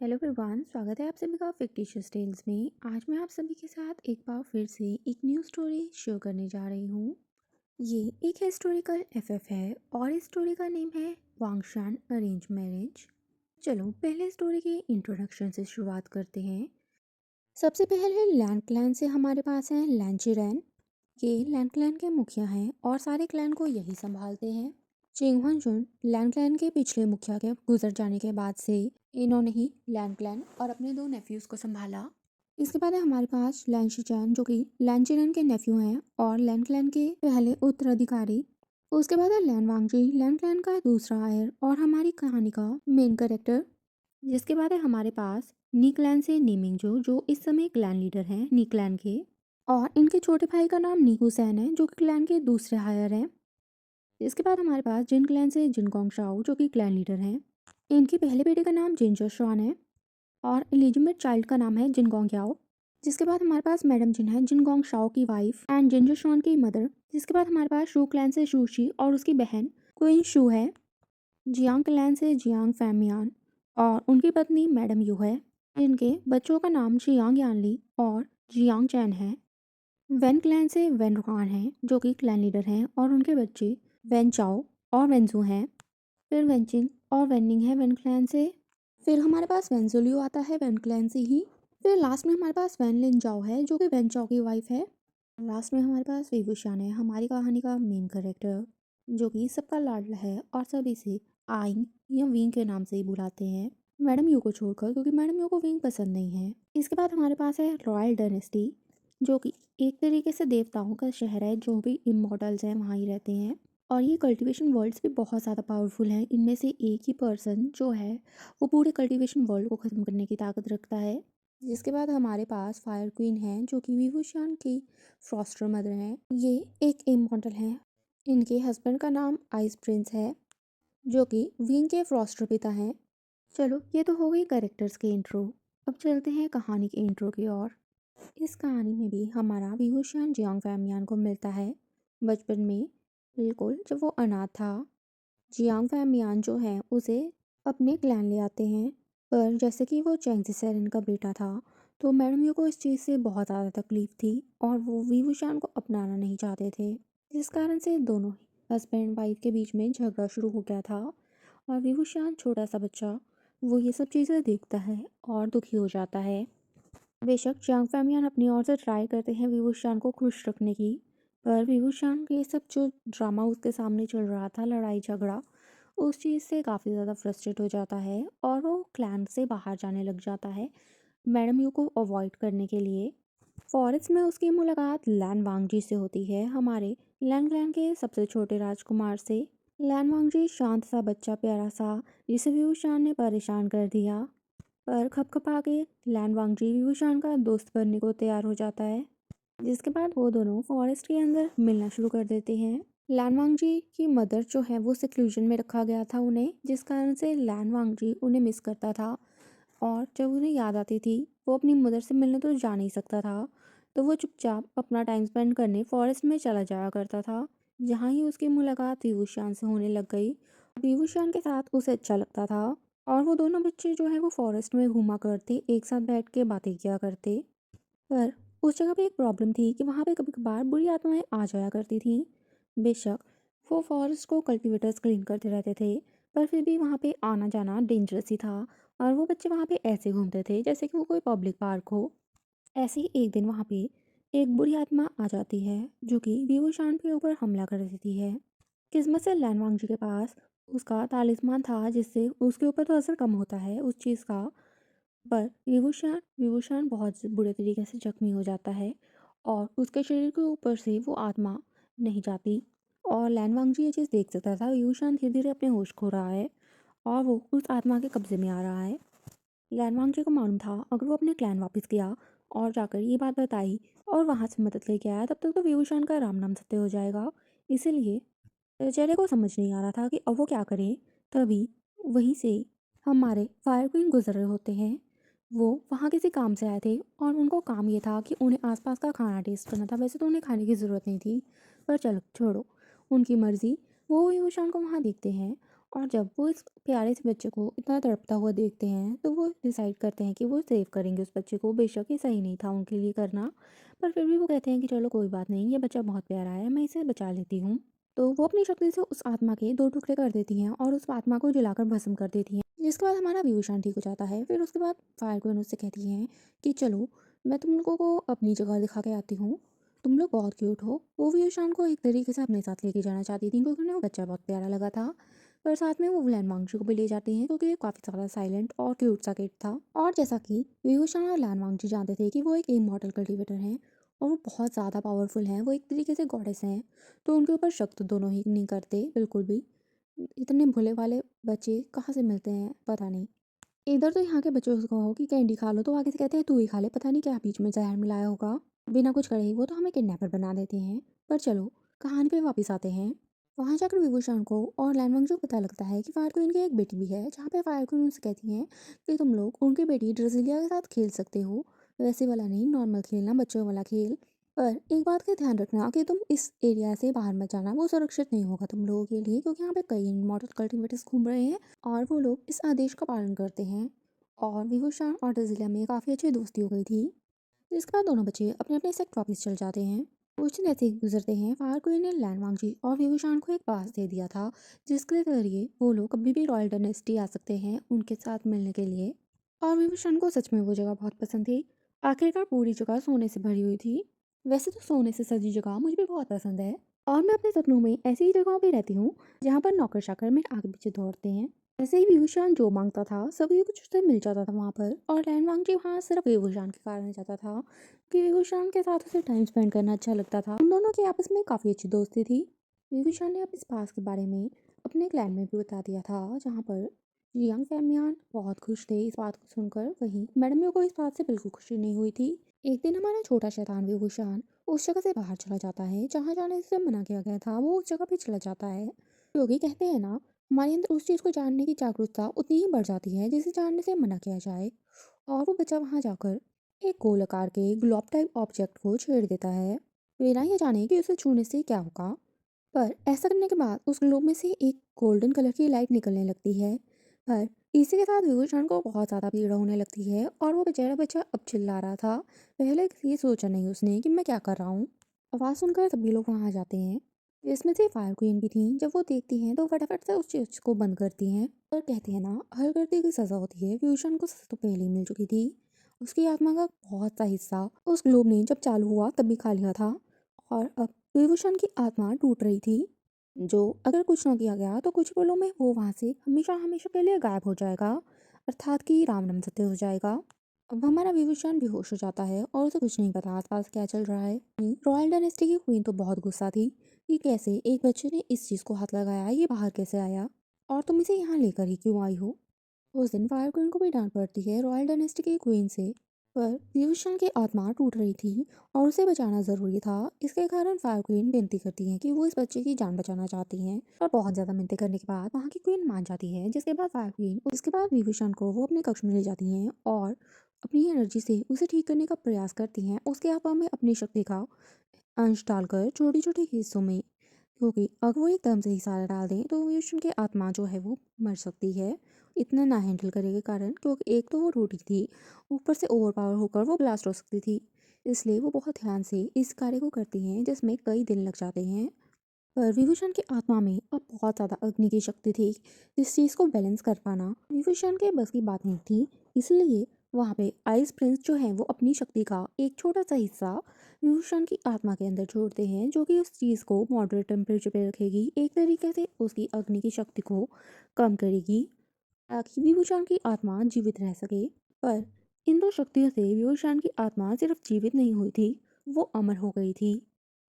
Hello everyone, स्वागत है आप सभी का फिक्टिशियस टेल्स में। आज मैं आप सभी के साथ एक बार फिर से एक न्यू स्टोरी शेयर करने जा रही हूँ। ये एक हिस्टोरिकल एफएफ है और इस स्टोरी का नेम है वांगशान अरेंज मैरिज। चलो पहले स्टोरी के इंट्रोडक्शन से शुरुआत करते हैं। सबसे पहले लैंड क्लैन से हमारे पास है लैंचिरैन। ये लैंड क्लैन के मुखिया हैं और सारे क्लैन को यही संभालते हैं। चिंगहनजुन लैंड क्लैन के पिछले मुखिया के गुजर जाने के बाद से इन्होंने ही लैंड क्लैन और अपने दो नेफ्यूज को संभाला। इसके बाद है हमारे पास लैन शिचैन जो कि लैंचिरैन के नेफ्यू हैं और लैंड क्लैन के पहले उत्तराधिकारी। उसके बाद है लैन वांगजी, लैंड क्लैन का दूसरा आयर और हमारी कहानी का मेन कैरेक्टर। जिसके बाद है हमारे पास नी क्लैन से नीमिंगजो जो इस समय क्लैन लीडर हैं नी क्लैन के, और इनके छोटे भाई का नाम नी हुसैन है जो कि क्लैन के दूसरे हायर हैं। इसके बाद हमारे पास जिन क्लैन से जिनगोंग शाओ जो कि क्लैन लीडर हैं। इनके पहले बेटे का नाम जिनजो शुआन है और इलिजिमेट चाइल्ड का नाम है जिनगोंग याओ। जिसके बाद हमारे पास मैडम जिन है जिनगोंग शाओ की वाइफ एंड जिनजो शुआन की मदर। जिसके बाद हमारे पास शू क्लैन से शूशी और उसकी बहन क्वीन शू है। जियांग क्लैन से जियांग फैमियान और उनकी पत्नी मैडम यू है। इनके बच्चों का नाम जियांग यानली और जियांग चैन है। वेन क्लैन से वेन रुकान है जो कि क्लैन लीडर हैं और उनके बच्चे वेन चाओ और वेंजू हैं। फिर वेंचिंग और वेनिंग है वेन क्लैन से। फिर हमारे पास वेंजुलियो आता है वेन क्लैन से ही। फिर लास्ट में हमारे पास वेन लिन जाओ है जो कि वेन चाओ की वाइफ है। लास्ट में हमारे पास वीवुशान है, हमारी कहानी का मेन कैरेक्टर, जो कि सबका लाडला है और सभी से आइंग या विंग के नाम से ही बुलाते हैं, मैडम यू को छोड़कर, क्योंकि मैडम यू को विंग पसंद नहीं है। इसके बाद हमारे पास है रॉयल डायनेस्टी जो कि एक तरीके से देवताओं का शहर है। जो भी इमॉर्टल्स हैं वहाँ ही रहते हैं और ये कल्टीवेशन वर्ल्ड्स भी बहुत ज़्यादा पावरफुल हैं। इनमें से एक ही पर्सन जो है वो पूरे कल्टीवेशन वर्ल्ड को ख़त्म करने की ताकत रखता है। जिसके बाद हमारे पास फायर क्वीन है जो कि विवुशान की फ्रॉस्टर मदर हैं। ये एक इमॉर्टल हैं। इनके हस्बैंड का नाम आइस प्रिंस है जो कि विंग के फ्रॉस्टर पिता हैं। चलो ये तो हो गई कैरेक्टर्स के इंट्रो। अब चलते हैं कहानी के इंट्रो की ओर। इस कहानी में भी हमारा विभूषण जियांग फैमियान को मिलता है बचपन में, बिल्कुल जब वो अनाथ था। जियांग फैमियान जो है उसे अपने क्लैन ले आते हैं, पर जैसे कि वो चैंग सेरेन का बेटा था तो मैडम यू को इस चीज़ से बहुत ज़्यादा तकलीफ थी और वो विभूषण को अपनाना नहीं चाहते थे। जिस कारण से दोनों ही हस्बैंड वाइफ के बीच में झगड़ा शुरू हो गया था और विभूषण छोटा सा बच्चा वो ये सब चीज़ें देखता है और दुखी हो जाता है। बेशक चांग फैमियान अपनी ओर से ट्राई करते हैं विभूषण को खुश रखने की, पर विभूषण के सब जो ड्रामा उसके सामने चल रहा था, लड़ाई झगड़ा, उस चीज़ से काफ़ी ज़्यादा फ्रस्ट्रेट हो जाता है और वो क्लैन से बाहर जाने लग जाता है मैडम यू को अवॉइड करने के लिए। फॉरेस्ट में उसकी मुलाकात लैन वांगजी से होती है, हमारे लैन क्लैन के सबसे छोटे राजकुमार से। लैन वांगजी शांत सा बच्चा, प्यारा सा, जिसे विभूषण ने परेशान कर दिया, पर खपखपा के लैन वांगजी विभूषण का दोस्त बनने को तैयार हो जाता है। जिसके बाद वो दोनों फॉरेस्ट के अंदर मिलना शुरू कर देते हैं। लैन वांगजी की मदर जो है वो सिक्लूजन में रखा गया था उन्हें, जिस कारण से लैन वांगजी उन्हें मिस करता था और जब उन्हें याद आती थी वो अपनी मदर से मिलने तो जा नहीं सकता था, तो वो चुपचाप अपना टाइम स्पेंड करने फॉरेस्ट में चला जाया करता था। जहाँ ही उसकी मुलाकात विभूषण से होने लग गई, विभूषण के साथ उसे अच्छा लगता था और वो दोनों बच्चे जो है वो फॉरेस्ट में घूमा करते, एक साथ बैठ के बातें किया करते। पर उस जगह पे एक प्रॉब्लम थी कि वहाँ पे कभी कभार बुरी आत्माएं आ जाया करती थीं। बेशक वो फॉरेस्ट को कल्टीवेटर्स क्लीन करते रहते थे, पर फिर भी वहाँ पे आना जाना डेंजरस ही था और वो बच्चे वहाँ पे ऐसे घूमते थे जैसे कि वो कोई पब्लिक पार्क हो। ऐसे ही एक दिन वहाँ पे एक बुरी आत्मा आ जाती है जो कि विभूषण के ऊपर हमला कर देती है। किस्मत से लैनवांग जी के पास उसका तालिस्मान था जिससे उसके ऊपर तो असर कम होता है उस चीज़ का, पर विभूषण बहुत बुरे तरीके से जख्मी हो जाता है और उसके शरीर के ऊपर से वो आत्मा नहीं जाती। और लैनवांग जी ये चीज़ देख सकता था, विभूषण धीरे धीरे अपने होश खो रहा है और वो उस आत्मा के कब्जे में आ रहा है। लैनवांग जी को मालूम था अगर वो अपने क्लैन वापस गया और जाकर ये बात बताई और वहाँ से मदद लेके आया तब तक तो विभूषण का राम नाम सत्य हो जाएगा। इसीलिए बेचारे को समझ नहीं आ रहा था कि अब वो क्या करे। तभी वहीं से हमारे फायर क्वीन गुजर रहे होते हैं। वो वहाँ किसी काम से आए थे और उनको काम ये था कि उन्हें आसपास का खाना टेस्ट करना था। वैसे तो उन्हें खाने की ज़रूरत नहीं थी, पर चलो छोड़ो, उनकी मर्ज़ी। वो विभूषण को वहाँ देखते हैं और जब वो इस प्यारे से बच्चे को इतना तड़पता हुआ देखते हैं तो वो डिसाइड करते हैं कि वो सेव करेंगे उस बच्चे को। बेशक ये सही नहीं था उनके लिए करना, पर फिर भी वो कहते हैं कि चलो कोई बात नहीं, ये बच्चा बहुत प्यारा है, मैं इसे बचा लेती हूँ। तो वो अपनी शक्ति से उस आत्मा के 2 टुकड़े कर देती हैं और उस आत्मा को जलाकर भस्म कर देती हैं, जिसके बाद हमारा विभूषण ठीक हो जाता है। फिर उसके बाद फायर क्वीन उससे कहती हैं कि चलो मैं तुम लोगों को अपनी जगह दिखा के आती हूँ, तुम लोग बहुत क्यूट हो। वो विभूषण को एक तरीके से अपने साथ लेके जाना चाहती थी क्योंकि उन्हें वो बच्चा बहुत प्यारा लगा था, पर साथ में वो लैनवांगची को भी ले जाते हैं क्योंकि ये काफ़ी ज़्यादा साइलेंट और क्यूट सा किड था। और जैसा कि विभूषण और लैनवांगची जानते थे कि वो एक इमॉर्टल कल्टीवेटर हैं और वो बहुत ज़्यादा पावरफुल हैं, वो एक तरीके से गॉडेस हैं, तो उनके ऊपर शक तो दोनों ही नहीं करते बिल्कुल भी। इतने भोले वाले बच्चे कहाँ से मिलते हैं पता नहीं। इधर तो यहाँ के बच्चों से कहो कि कैंडी खा लो तो आगे से कहते हैं तू ही खा ले, पता नहीं क्या बीच में जहर मिलाया होगा। बिना कुछ करे ही वो तो हमें किडनैपर बना देते हैं। पर चलो कहानी पे वापस आते हैं। वहाँ जाकर विभूषण को और लैनवांग को पता लगता है कि फायर क्वीन की एक बेटी भी है, जहाँ पे फायर क्वीन उनसे कहती हैं कि तुम लोग उनकी बेटी ड्रेसिलिया के साथ खेल सकते हो, वैसे वाला नहीं, नॉर्मल खेलना, बच्चों वाला खेल। पर एक बात का ध्यान रखना कि तुम इस एरिया से बाहर मत जाना, वो सुरक्षित नहीं होगा तुम लोगों के लिए क्योंकि यहाँ पे कई मॉडल कल्टिवेटर्स घूम रहे हैं और वो लोग इस आदेश का पालन करते हैं। और विभूषण और ड्रेसिलिया में काफ़ी अच्छी दोस्ती हो गई थी। इसके बाद दोनों बच्चे अपने अपने सेट वापस चल जाते हैं। कुछ दिन ऐसे ही गुजरते हैं। फायर क्वीन ने लैनवांगजी और विभूषण को एक पास दे दिया था जिसके जरिए वो लोग कभी भी रॉयल डायनेस्टी आ सकते हैं उनके साथ मिलने के लिए। और विभूषण को सच में वो जगह बहुत पसंद थी। आखिरकार पूरी जगह सोने से भरी हुई थी। वैसे तो सोने से सजी जगह मुझे भी बहुत पसंद है और मैं अपने सपनों में ऐसी ही जगहों पे रहती हूँ जहाँ पर नौकर चाकर मेरे आगे पीछे दौड़ते हैं। ऐसे ही विभूषण जो मांगता था सभी कुछ उसे मिल जाता था वहाँ पर, और लैनवांगजी वहाँ सिर्फ विभूषण के कारण जाता था कि विभूषण के साथ उसे टाइम स्पेंड करना अच्छा लगता था। उन दोनों की आपस में काफ़ी अच्छी दोस्ती थी। विभूषण ने अपने पास के बारे में अपने क्लैन में भी बता दिया था, जहाँ पर यंग फैमियान बहुत खुश थे इस बात को सुनकर। वहीं मैडमियों को इस बात से बिल्कुल खुशी नहीं हुई थी। एक दिन हमारा छोटा शैतान विभूषण उस जगह से बाहर चला जाता है जहाँ जाने से मना किया गया था, वो उस जगह पे चला जाता है क्योंकि कहते हैं ना, हमारे अंदर उस चीज़ को जानने की जागरूकता उतनी ही बढ़ जाती है जिसे जानने से मना किया जाए। और वो बच्चा वहाँ जाकर एक गोल आकार के ग्लोब टाइप ऑब्जेक्ट को छेड़ देता है बिना ये जाने कि उसे छूने से क्या होगा। पर ऐसा करने के बाद उस ग्लोब में से एक गोल्डन कलर की लाइट निकलने लगती है। पर इसी के साथ विभूषण को बहुत ज़्यादा पीड़ा होने लगती है और वो बेचारा बच्चा अब चिल्ला रहा था। पहले ये सोचा नहीं उसने कि मैं क्या कर रहा हूँ। आवाज़ सुनकर सभी लोग वहाँ जाते हैं, इसमें से फायर क्वीन भी थी। जब वो देखती हैं तो फटाफट से उस चीज को बंद करती हैं। पर कहते हैं ना, हर गलती की सजा होती है। विभूषण को सजा तो पहले ही मिल चुकी थी। उसकी आत्मा का बहुत सा हिस्सा उस ग्लोब ने जब चालू हुआ तब भी खा लिया था और अब विभूषण की आत्मा टूट रही थी, जो अगर कुछ ना किया गया तो कुछ पलों में वो वहाँ से हमेशा हमेशा के लिए गायब हो जाएगा, अर्थात कि राम नाम सत्य हो जाएगा। अब हमारा विभूषण बेहोश हो जाता है और उसे कुछ नहीं पता आसपास क्या चल रहा है। रॉयल डायनेस्टी की क्वीन तो बहुत गुस्सा थी कि कैसे एक बच्चे ने इस चीज़ को हाथ लगाया, ये बाहर कैसे आया और तुम इसे यहाँ लेकर ही क्यों आई हो। उस दिन फायर क्वीन को भी डांट पड़ती है रॉयल डायनेस्टी की क्वीन से। पर विभूषण की आत्मा टूट रही थी और उसे बचाना ज़रूरी था। इसके कारण फायर क्वीन विनती करती हैं कि वो इस बच्चे की जान बचाना चाहती हैं और बहुत ज़्यादा मिन्नतें करने के बाद वहाँ की क्वीन मान जाती है, जिसके बाद फायर क्वीन उसके बाद विभूषण को वो अपने कक्ष में ले जाती हैं और अपनी एनर्जी से उसे ठीक करने का प्रयास करती हैं, उसके आत्मा में अपनी शक्ति का अंश डालकर छोटे छोटे हिस्सों में, क्योंकि अगर वो एकदम से ही सारा डाल दें तो विभूषण की आत्मा जो है वो मर सकती है इतना ना हैंडल करने के कारण, क्योंकि एक तो वो टूटी थी, ऊपर से ओवर पावर होकर वो ब्लास्ट हो सकती थी। इसलिए वो बहुत ध्यान से इस कार्य को करती हैं जिसमें कई दिन लग जाते हैं। पर विभूषण की आत्मा में अब बहुत ज़्यादा अग्नि की शक्ति थी। इस चीज़ को बैलेंस कर पाना विभूषण के बस की बात नहीं थी। इसलिए वहाँ पे आइस प्रिंस जो है वो अपनी शक्ति का एक छोटा सा हिस्सा विभूषण की आत्मा के अंदर छोड़ते हैं, जो कि उस चीज़ को मॉडरेट टेम्परेचर पे रखेगी, एक तरीके से उसकी अग्नि की शक्ति को कम करेगी ताकि विभूषण की आत्मा जीवित रह सके। पर इन दो शक्तियों से विभूषण की आत्मा सिर्फ जीवित नहीं हुई थी, वो अमर हो गई थी।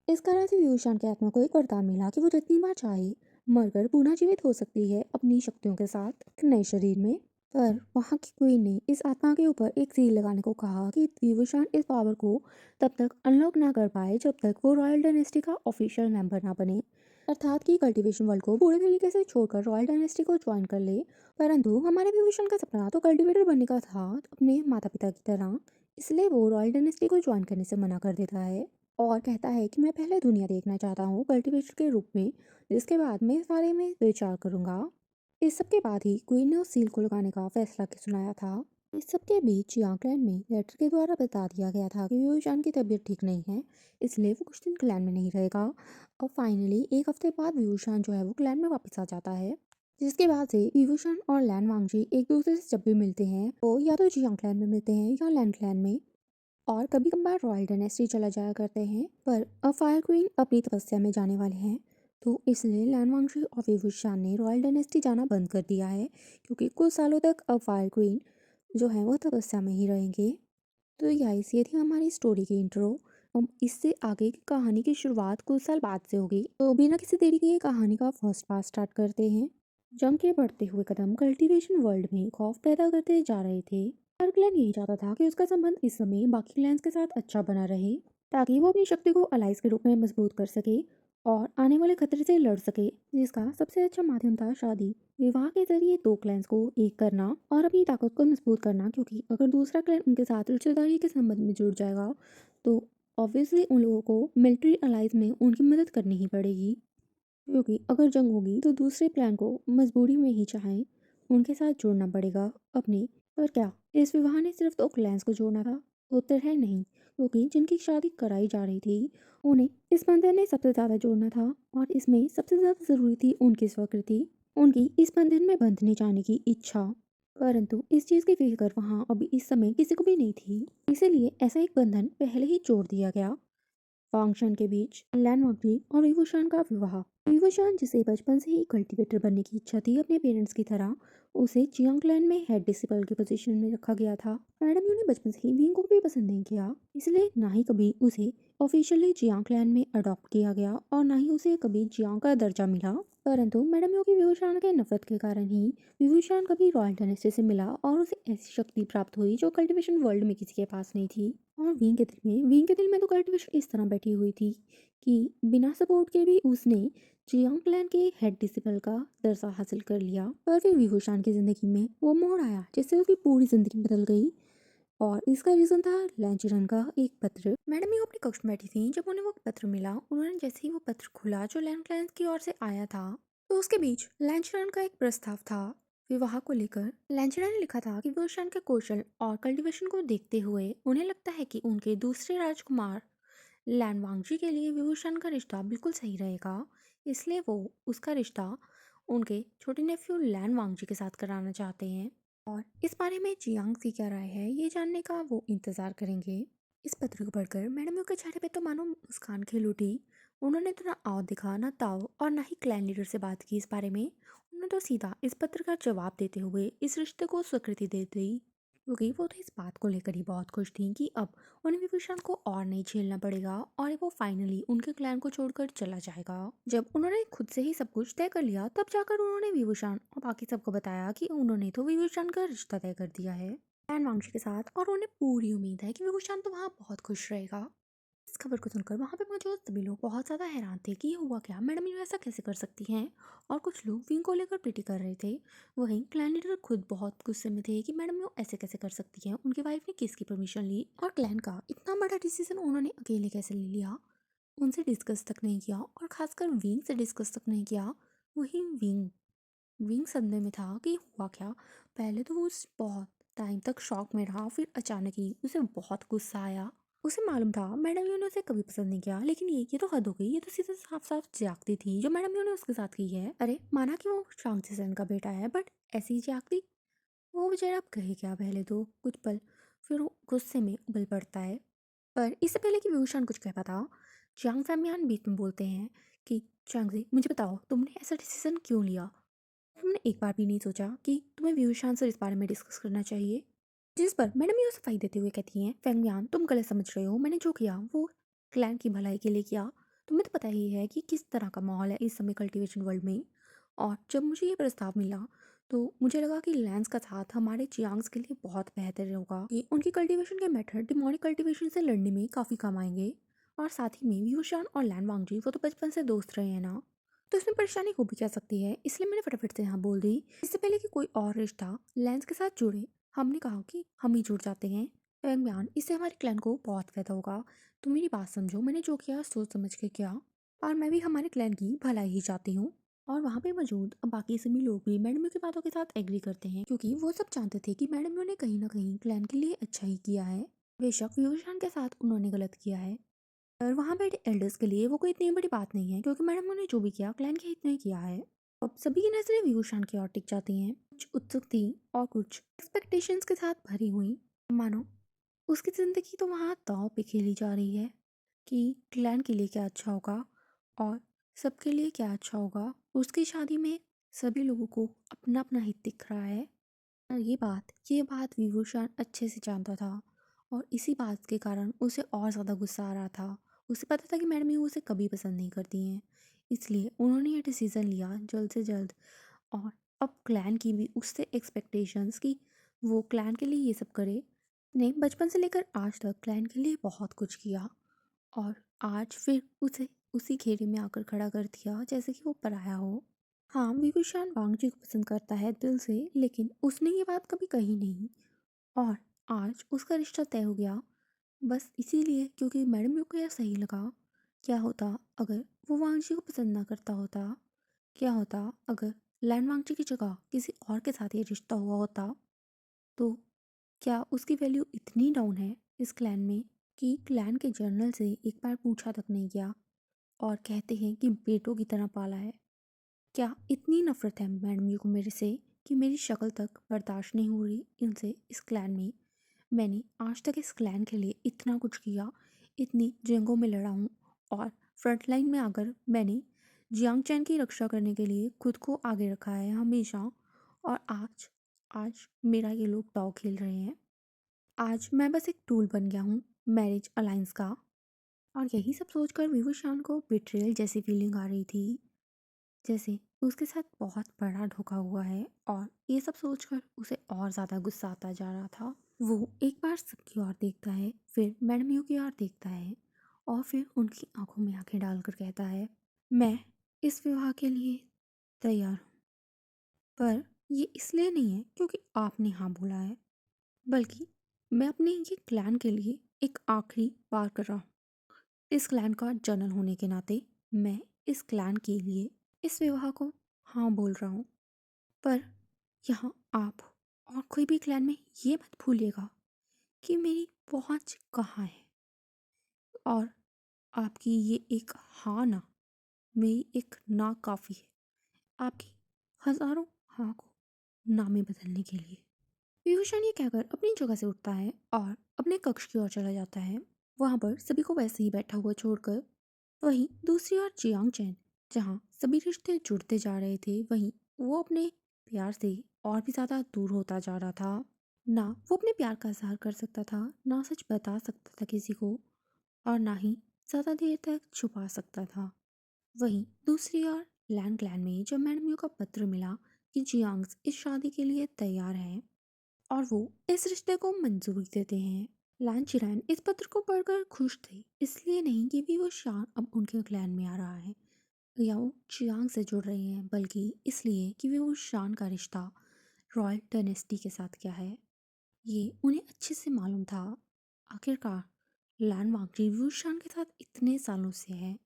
इस कारण से विभूषण की आत्मा को एक वरदान मिला कि वो जितनी बार चाहे मरकर पुनः जीवित हो सकती है अपनी शक्तियों के साथ एक नए शरीर में। पर वहाँ की क्वीन ने इस आत्मा के ऊपर एक सील लगाने को कहा कि विभूषण इस पावर को तब तक अनलॉक ना कर पाए जब तक वो रॉयल डायनेस्टी का ऑफिशियल मेंबर ना बने, अर्थात कि कल्टीवेशन वर्ल्ड को पूरे तरीके से छोड़कर रॉयल डायनेस्टी को ज्वाइन कर ले। परंतु हमारे विभूषण का सपना तो कल्टीवेटर बनने का था अपने माता पिता की तरह, इसलिए वो रॉयल डायनेस्टी को ज्वाइन करने से मना कर देता है और कहता है कि मैं पहले दुनिया देखना चाहता हूँ कल्टीवेटर के रूप में, जिसके बाद मैं इस बारे में विचार करूँगा। इस सब के बाद ही क्वीन ने उस सील को लगाने का फैसला सुनाया था। इस सब के बीच चियांग क्लैन में लेटर के द्वारा बता दिया गया था कि व्यूशान की तबीयत ठीक नहीं है, इसलिए वो कुछ दिन क्लैन में नहीं रहेगा। और फाइनली एक हफ्ते बाद व्यूशान जो है वो क्लैन में वापस आ जाता है, जिसके बाद से व्यूशान और लैन वांगजी एक दूसरे से जब भी मिलते हैं तो या तो जियांग क्लैन में मिलते हैं या लैन क्लैन में, और कभी कभार रॉयल डायनेस्टी चला जाया करते हैं। पर अब फायर क्वीन अपनी तपस्या में जाने वाले हैं, तो इसलिए लैन वांगजी और विवुशान ने रॉयल डायनेस्टी जाना बंद कर दिया है, क्योंकि कुछ सालों तक अब फायर क्वीन जो है वो तपस्या में ही रहेंगे। तो गाइस ये थी हमारी स्टोरी की इंट्रो। अब इससे आगे की कहानी की शुरुआत कुछ साल बाद से होगी, तो बिना किसी देरी के कहानी का फर्स्ट पार्ट स्टार्ट करते हैं। जंग के बढ़ते हुए कदम कल्टीवेशन वर्ल्ड में खौफ पैदा करते जा रहे थे। हर क्लैन यही चाहता था कि उसका संबंध इस समय बाकी क्लैंस के साथ अच्छा बना रहे, ताकि वो अपनी शक्ति को अलाइज के रूप में मजबूत कर सके और आने वाले खतरे से लड़ सके, जिसका सबसे अच्छा माध्यम था शादी। विवाह के जरिए दो क्लैंस को एक करना और अपनी ताकत को मजबूत करना, क्योंकि अगर दूसरा क्लैन उनके साथ रिश्तेदारी के संबंध में जुड़ जाएगा तो ऑब्वियसली उन लोगों को मिलिट्री अलाइज में उनकी मदद करनी ही पड़ेगी, क्योंकि अगर जंग होगी तो दूसरे प्लान को मजबूरी में ही चाहे उनके साथ जोड़ना पड़ेगा अपने। पर क्या इस विवाह ने सिर्फ दो क्लैंस को जोड़ना था? उत्तर है नहीं, क्योंकि जिनकी शादी कराई जा रही थी उन्हें इस बंधन ने सबसे ज़्यादा जोड़ना था, और इसमें सबसे ज़्यादा ज़रूरी थी उनकी स्वीकृति, उनकी इस बंधन में बंधने जाने की इच्छा। परंतु इस चीज़ की फिक्र वहाँ अभी इस समय किसी को भी नहीं थी, इसीलिए ऐसा एक बंधन पहले ही जोड़ दिया गया। वांगशन के बीच लैन वांगजी और विवुशान का विवाह। विवुशान, जिसे बचपन से ही कल्टीवेटर बनने की इच्छा थी अपने पेरेंट्स की तरह, उसे जियांग क्लैन में हेड डिसिपल की पोजीशन में रखा गया था। मैडम यू ने बचपन से ही विंग को भी पसंद नहीं किया, इसलिए ना ही कभी उसे ऑफिशियली जियांग क्लैन में अडॉप्ट किया गया और ना ही उसे कभी जियांग का दर्जा मिला। परंतु मैडम यू की विवुशान के नफरत के कारण ही विवुशान कभी रॉयल डायनेस्टी से मिला और उसे ऐसी शक्ति प्राप्त हुई जो कल्टीवेशन वर्ल्ड में किसी के पास नहीं थी। और विंग के दिल में तो कल्टीवेशन इस तरह बैठी हुई थी कि बिना सपोर्ट के भी उसने जियांग क्लैन के हेड डिसिपल का दर्जा हासिल कर लिया। पर फिर विभूषण की जिंदगी में वो मोड़ आया जिससे उसकी पूरी जिंदगी बदल गई, और इसका रीजन था लैंचरन का एक पत्र। मैडम ये अपने कक्ष में बैठी थी, जब उन्हें वो पत्र मिला उन्होंने जैसे ही वो पत्र खुला जो लैंड क्लैन की ओर से आया था, तो उसके बीच लैंचरन का एक प्रस्ताव था विवाह को लेकर। लैंचरन ने लिखा था कि विभूषण के कौशल और कल्टीवेशन को देखते हुए उन्हें लगता है कि उनके दूसरे राजकुमार लैन वांगजी के लिए विभूषण का रिश्ता बिल्कुल सही रहेगा, इसलिए वो उसका रिश्ता उनके छोटे नेफ्यू लैन वांगजी के साथ कराना चाहते हैं। और इस बारे में जियांग की क्या राय है ये जानने का वो इंतजार करेंगे। इस पत्र को पढ़कर मैडम यू के चेहरे पे तो मानो मुस्कान खिल उठी। उन्होंने तो ना आओ दिखा ना ताओ और ना ही क्लैन लीडर से बात की इस बारे में। उन्होंने तो सीधा इस पत्र का जवाब देते हुए इस रिश्ते को स्वीकृति दे दी, क्योंकि वो तो इस बात को लेकर ही बहुत खुश थी कि अब उन्हें विभूषण को और नहीं झेलना पड़ेगा और वो फाइनली उनके क्लैन को छोड़कर चला जाएगा। जब उन्होंने खुद से ही सब कुछ तय कर लिया तब जाकर उन्होंने विभूषण और बाकी सबको बताया कि उन्होंने तो विभूषण का रिश्ता तय कर दिया है लैन वांगशी के साथ, और उन्हें पूरी उम्मीद है कि विभूषण तो वहाँ बहुत खुश रहेगा। इस खबर को सुनकर वहाँ पे मौजूद सभी लोग बहुत ज़्यादा हैरान थे कि ये हुआ क्या, मैडम ये ऐसा कैसे कर सकती हैं। और कुछ लोग विंग को लेकर पिटी कर रहे थे। वहीं क्लैन लीडर खुद बहुत गुस्से में थे कि मैडम वो ऐसे कैसे कर सकती हैं, उनकी वाइफ ने किसकी परमिशन ली और क्लैन का इतना बड़ा डिसीजन उन्होंने अकेले कैसे ले लिया, उनसे डिस्कस तक नहीं किया और खासकर विंग से डिस्कस तक नहीं किया। वहीं विंग विंग सदमे में था कि हुआ क्या। पहले तो वो बहुत टाइम तक शॉक में रहा, फिर अचानक ही उसे बहुत गुस्सा आया। उसे मालूम था मैडम यू ने उसे कभी पसंद नहीं किया, लेकिन ये तो हद हो गई, ये तो सीधे साफ साफ ज्यादती थी जो मैडम यू ने उसके साथ की है। अरे माना कि वो शांग सेन का बेटा है, बट ऐसी ज्यादती, वो बेचारा अब कहे क्या। पहले तो कुछ पल, फिर वो गुस्से में उबल पड़ता है। पर इससे पहले कि विभूषण कुछ कह पाता, चांग फैमियान बीच में बोलते हैं कि चांग जी मुझे बताओ तुमने ऐसा डिसीजन क्यों लिया, तुमने एक बार भी नहीं सोचा कि तुम्हें व्यूशान से इस बारे में डिस्कस करना चाहिए। जिस पर मैडम ये सफाई देते हुए कहती हैं फेंगयान तुम गलत समझ रहे हो, मैंने जो किया वो क्लैन की भलाई के लिए किया। तुम्हें तो पता ही है कि किस तरह का माहौल है इस समय कल्टीवेशन वर्ल्ड में। और जब मुझे ये प्रस्ताव मिला तो मुझे लगा कि लैंस का साथ हमारे चियांग्स के लिए बहुत बेहतर होगा, कि उनकी कल्टीवेशन के मेथड डिमोनिक कल्टीवेशन से लड़ने में काफ़ी काम आएंगे। और साथ ही में व्यूशान और लैन वांगजी वो तो बचपन से दोस्त रहे हैं ना, तो इसमें परेशानी हो भी क्या सकती है, इसलिए मैंने फटाफट से यहाँ बोल दी। इससे पहले कि कोई और रिश्ता लेंस के साथ जुड़े हमने कहा कि हम ही जुड़ जाते हैं। बयान इससे हमारे क्लैन को बहुत फायदा होगा। तुम मेरी बात समझो, मैंने जो किया सोच समझ के किया, और मैं भी हमारे क्लैन की भलाई ही चाहती हूँ। और वहाँ पे मौजूद बाकी सभी लोग भी मैडम की बातों के साथ एग्री करते हैं, क्योंकि वो सब जानते थे कि मैडम ने कहीं ना कहीं क्लैन के लिए अच्छा ही किया है। बेशक विभूषण के साथ उन्होंने गलत किया है, पर वहाँ बैठे एल्डर्स के लिए वो कोई इतनी बड़ी बात नहीं है, क्योंकि मैडम ने जो भी किया क्लैन के हित में किया है। अब सभी की नजरें विभूषण की ओर टिक जाती हैं। कुछ उत्सुक थी और कुछ एक्सपेक्टेशंस के साथ भरी हुई, मानो उसकी जिंदगी तो वहाँ दांव पे खेली जा रही है कि क्लैन के लिए क्या अच्छा होगा और सबके लिए क्या अच्छा होगा। उसकी शादी में सभी लोगों को अपना अपना हित दिख रहा है। और ये बात विभूषण अच्छे से जानता था, और इसी बात के कारण उसे और ज़्यादा गुस्सा आ रहा था। उसे पता था कि मैडम यू उसे कभी पसंद नहीं करती हैं, इसलिए उन्होंने ये डिसीज़न लिया जल्द से जल्द। और अब क्लैन की भी उससे एक्सपेक्टेशंस कि वो क्लैन के लिए ये सब करे। ने बचपन से लेकर आज तक क्लैन के लिए बहुत कुछ किया, और आज फिर उसे उसी घेरे में आकर खड़ा कर दिया जैसे कि वो पराया हो। हाँ, विभूषण वांगजी को पसंद करता है दिल से, लेकिन उसने ये बात कभी कही नहीं। और आज उसका रिश्ता तय हो गया बस इसीलिए क्योंकि मैडम को यह सही लगा। क्या होता अगर वो वांगजी को पसंद ना करता होता? क्या होता अगर लैंड वांगजी की जगह किसी और के साथ ये रिश्ता हुआ होता? तो क्या उसकी वैल्यू इतनी डाउन है इस क्लैन में कि क्लैन के जर्नल से एक बार पूछा तक नहीं गया, और कहते हैं कि बेटों की तरह पाला है। क्या इतनी नफरत है मैडम यू को मेरे से कि मेरी शक्ल तक बर्दाश्त नहीं हो रही इनसे इस क्लैन में। मैंने आज तक इस क्लैन के लिए इतना कुछ किया, इतनी जंगों में लड़ा हूँ, और फ्रंट लाइन में आकर मैंने जियांग चैन की रक्षा करने के लिए खुद को आगे रखा है हमेशा। और आज आज मेरा ये लोग दाव खेल रहे हैं। आज मैं बस एक टूल बन गया हूँ मैरिज अलायंस का। और यही सब सोचकर विभूषण को बिट्रेयल जैसी फीलिंग आ रही थी, जैसे उसके साथ बहुत बड़ा धोखा हुआ है। और ये सब सोचकर उसे और ज़्यादा गुस्सा आता जा रहा था। वो एक बार सबकी ओर देखता है, फिर मैडम यू की ओर देखता है, और फिर उनकी आंखों में आंखें डालकर कहता है, मैं इस विवाह के लिए तैयार हूँ, पर ये इसलिए नहीं है क्योंकि आपने हाँ बोला है, बल्कि मैं अपने ये क्लैन के लिए एक आखिरी बार कर रहा हूँ। इस क्लैन का जनरल होने के नाते मैं इस क्लैन के लिए इस विवाह को हाँ बोल रहा हूँ। पर यहाँ आप और कोई भी क्लैन में ये मत भूलिएगा कि मेरी पहुँच कहाँ है, और आपकी ये एक हाँ ना मेरी एक ना काफ़ी है आपकी हजारों हाँ को ना में बदलने के लिए। विभूषण ये कहकर अपनी जगह से उठता है और अपने कक्ष की ओर चला जाता है। वहां पर सभी को वैसे ही बैठा हुआ छोड़कर वहीं दूसरी ओर जियांग चैन, जहाँ सभी रिश्ते जुड़ते जा रहे थे, वहीं वो अपने प्यार से और भी ज्यादा दूर होता जा रहा था। ना वो अपने प्यार का इजहार कर सकता था, ना सच बता सकता था किसी को, और ना ही ज्यादा देर तक छुपा सकता था। वहीं दूसरी ओर लैंड क्लैन में जब मैडम यू का पत्र मिला कि जियांग्स इस शादी के लिए तैयार हैं और वो इस रिश्ते को मंजूरी देते हैं, लैन चिरैन इस पत्र को पढ़कर खुश थे, इसलिए नहीं कि भी वो शान अब उनके क्लैन में आ रहा है या वो चियांग से जुड़ रहे हैं, बल्कि इसलिए कि वो शान का रिश्ता रॉयल डायनेस्टी के साथ क्या है ये उन्हें अच्छे से मालूम था। आखिरकार लैन वांगजी वुशान के साथ इतने सालों से है,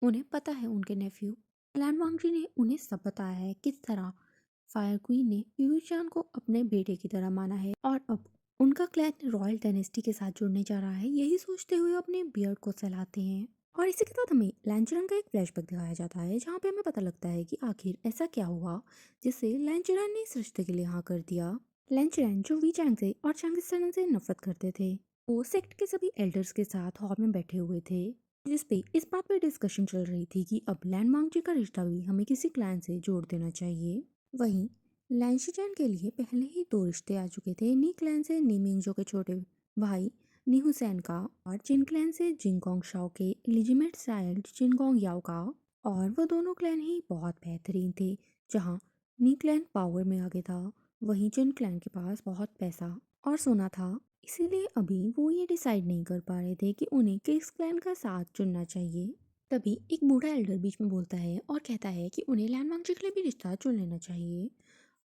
उन्हें पता है उनके नेफ्यू लैन वांगजी ने उन्हें सब बताया है किस तरह फायर क्वीन ने वुशान को अपने बेटे की तरह माना है, और अब उनका क्लैन रॉयल डायनेस्टी के साथ जुड़ने जा रहा है। यही सोचते हुए अपने बियर्ड को सहलाते हैं। और इसी के साथ हमें लैंचरन का एक फ्लैशबैक दिखाया जाता है, जहाँ पे हमें पता लगता है कि आखिर ऐसा क्या हुआ जिससे लैंचरन ने इस रिश्ते के लिए हाँ कर दिया। लैंचरन जो वी चैंग से और चांगिस्तान से नफरत करते थे, वो सेक्ट के सभी एल्डर्स के साथ हॉल में बैठे हुए थे, जिसपे इस बात पे डिस्कशन चल रही थी कि अब लैंड मांगजी का रिश्ता भी हमें किसी क्लैन से जोड़ देना चाहिए। वहीं लैंशिचैन के लिए पहले ही दो रिश्ते आ चुके थे, नी क्लैन से नी मिंगजो के छोटे भाई नी हुसैन का, और जिन क्लैन से जिंगोंग शाओ के इलिजिमेट चाइल्ड जिंगोंग याओ का। और वो दोनों क्लैन ही बहुत बेहतरीन थे। जहाँ नी क्लैन पावर में आगे था, वहीं जिन क्लैन के पास बहुत पैसा और सोना था, इसीलिए अभी वो ये डिसाइड नहीं कर पा रहे थे कि उन्हें किस क्लैन का साथ चुनना चाहिए। तभी एक बूढ़ा एल्डर बीच में बोलता है और कहता है कि उन्हें लैन वांगजी के लिए भी रिश्ता चुन लेना चाहिए,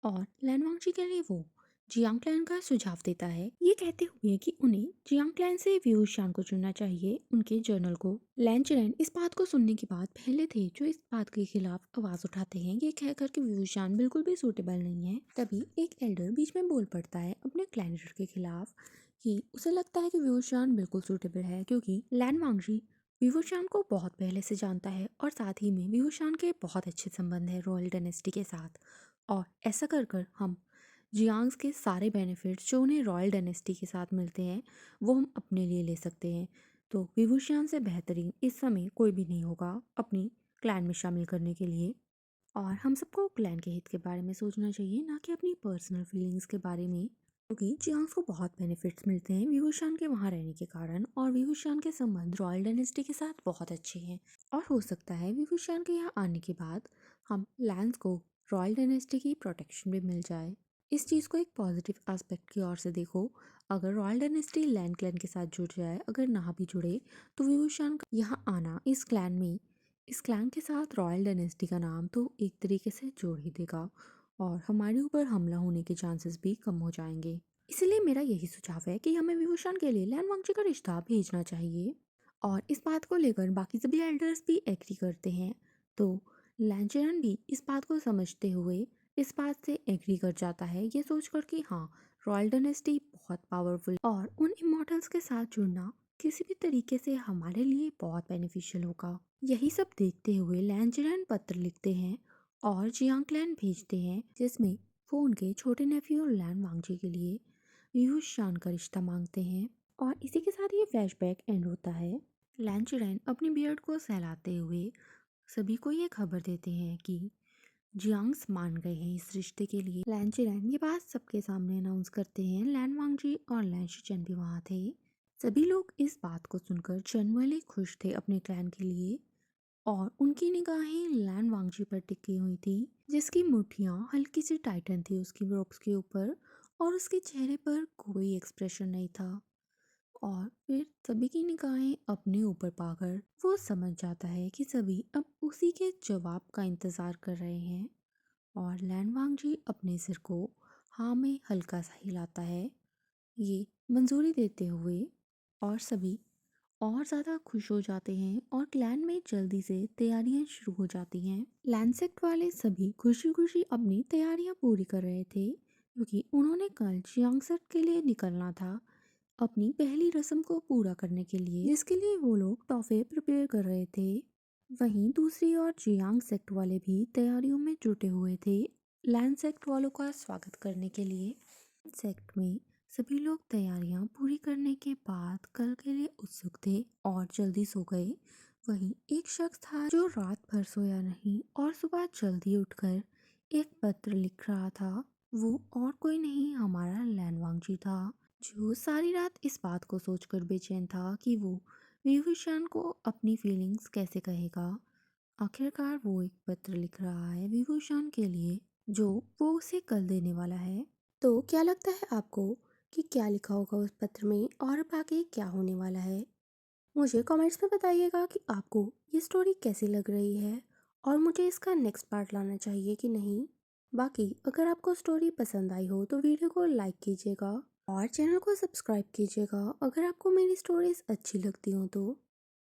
और लैन वांगजी के लिए वो जियांग क्लैन का सुझाव देता है, ये कहते हुए कि उन्हें जियांग क्लैन से व्यूशान को चुनना चाहिए उनके जर्नल को। लैन चेरन इस बात को सुनने के बाद पहले थे जो इस बात के खिलाफ आवाज उठाते हैं, ये कहकर कि व्यूशान बिल्कुल भी सूटेबल नहीं है। तभी एक एल्डर बीच में बोल पड़ता है अपने क्लैन लीडर के खिलाफ कि उसे लगता है कि व्यूशान बिल्कुल सूटेबल है, क्योंकि लैन वांगजी विवुशान को बहुत पहले से जानता है और साथ ही में विवुशान के बहुत अच्छे संबंध है रॉयल डायनेस्टी के साथ। और ऐसा कर कर हम जियांग्स के सारे बेनिफिट्स जो उन्हें रॉयल डायनेस्टी के साथ मिलते हैं वो हम अपने लिए ले सकते हैं। तो विभूषण से बेहतरीन इस समय कोई भी नहीं होगा अपनी क्लैन में शामिल करने के लिए। और हम सबको क्लैन के हित के बारे में सोचना चाहिए, ना कि अपनी पर्सनल फीलिंग्स के बारे में, क्योंकि जियांग्स को बहुत बेनिफिट्स मिलते हैं विभूषण के वहाँ रहने के कारण, और विभूषण के संबंध रॉयल डायनेस्टी के साथ बहुत अच्छे हैं। और हो सकता है विभूषण के यहाँ आने के बाद हम लैंड्स को रॉयल डायनेस्टी की प्रोटेक्शन भी मिल जाए। इस चीज़ को एक पॉजिटिव एस्पेक्ट की ओर से देखो। अगर रॉयल डायनेस्टी लैंड क्लैन के साथ जुड़ जाए, अगर ना भी जुड़े, तो विभूषण का यहाँ आना इस क्लैन के साथ रॉयल डायनेस्टी का नाम तो एक तरीके से जोड़ ही देगा, और हमारे ऊपर हमला होने के चांसेस भी कम हो जाएंगे। इसलिए मेरा यही सुझाव है कि हमें विभूषण के लिए लैन वांगची का रिश्ता भेजना चाहिए। और इस बात को लेकर बाकी सभी एल्डर्स भी एग्री करते हैं। तो लैंचरन भी इस बात को समझते हुए इस बात से एग्री कर जाता है, ये सोचकर कि हाँ, रॉयल डायनेस्टी बहुत पावरफुल और उन इमॉर्टल्स के साथ जुड़ना किसी भी तरीके से हमारे लिए बहुत बेनिफिशियल होगा। यही सब देखते हुए लैंचरन पत्र लिखते हैं और जियांग क्लैन भेजते हैं, जिसमें वो उनके छोटे नेफ्यू लैन वांगजी के लिए व्यूशान का रिश्ता मांगते हैं। और इसी के साथ ये फ्लैशबैक एंड होता है। लैंचरन अपनी बियर्ड को सहलाते हुए सभी को ये खबर देते हैं कि जियांग्स मान गए हैं इस रिश्ते के लिए। लैन चिरैन ये बात सबके सामने अनाउंस करते हैं। लैन वांगजी और लैन शिचन भी वहाँ थे। सभी लोग इस बात को सुनकर जनरली खुश थे अपने क्लैन के लिए, और उनकी निगाहें लैन वांगजी पर टिकी हुई थी, जिसकी मुठ्ठियाँ हल्की सी टाइटन थी उसकी रोब्स के ऊपर, और उसके चेहरे पर कोई एक्सप्रेशन नहीं था। और फिर सभी की निगाहें अपने ऊपर पाकर वो समझ जाता है कि सभी अब उसी के जवाब का इंतजार कर रहे हैं। और लैनवांग जी अपने सिर को हाँ में हल्का सा हिलाता है, ये मंजूरी देते हुए, और सभी और ज़्यादा खुश हो जाते हैं और क्लैन में जल्दी से तैयारियां शुरू हो जाती हैं। लैंसेक्ट वाले सभी खुशी खुशी अपनी तैयारियां पूरी कर रहे थे, क्योंकि उन्होंने कल जियांगसट के लिए निकलना था अपनी पहली रस्म को पूरा करने के लिए, जिसके लिए वो लोग तोहफे प्रिपेयर कर रहे थे। वहीं दूसरी ओर जियांग सेक्ट वाले भी तैयारियों में जुटे हुए थे लैंड सेक्ट वालों का स्वागत करने के लिए। सेक्ट में सभी लोग तैयारियां पूरी करने के बाद कल के लिए उत्सुक थे और जल्दी सो गए। वहीं एक शख्स था जो रात भर सोया नहीं और सुबह जल्दी उठकर एक पत्र लिख रहा था। वो और कोई नहीं, हमारा लैनवांगजी था, जो सारी रात इस बात को सोचकर बेचैन था कि वो विभूषण को अपनी फीलिंग्स कैसे कहेगा। आखिरकार वो एक पत्र लिख रहा है विभूषण के लिए, जो वो उसे कल देने वाला है। तो क्या लगता है आपको कि क्या लिखा होगा उस पत्र में और अब आगे क्या होने वाला है? मुझे कमेंट्स में बताइएगा कि आपको ये स्टोरी कैसी लग रही है, और मुझे इसका नेक्स्ट पार्ट लाना चाहिए कि नहीं। बाकी अगर आपको स्टोरी पसंद आई हो तो वीडियो को लाइक कीजिएगा और चैनल को सब्सक्राइब कीजिएगा अगर आपको मेरी स्टोरीज अच्छी लगती हो तो।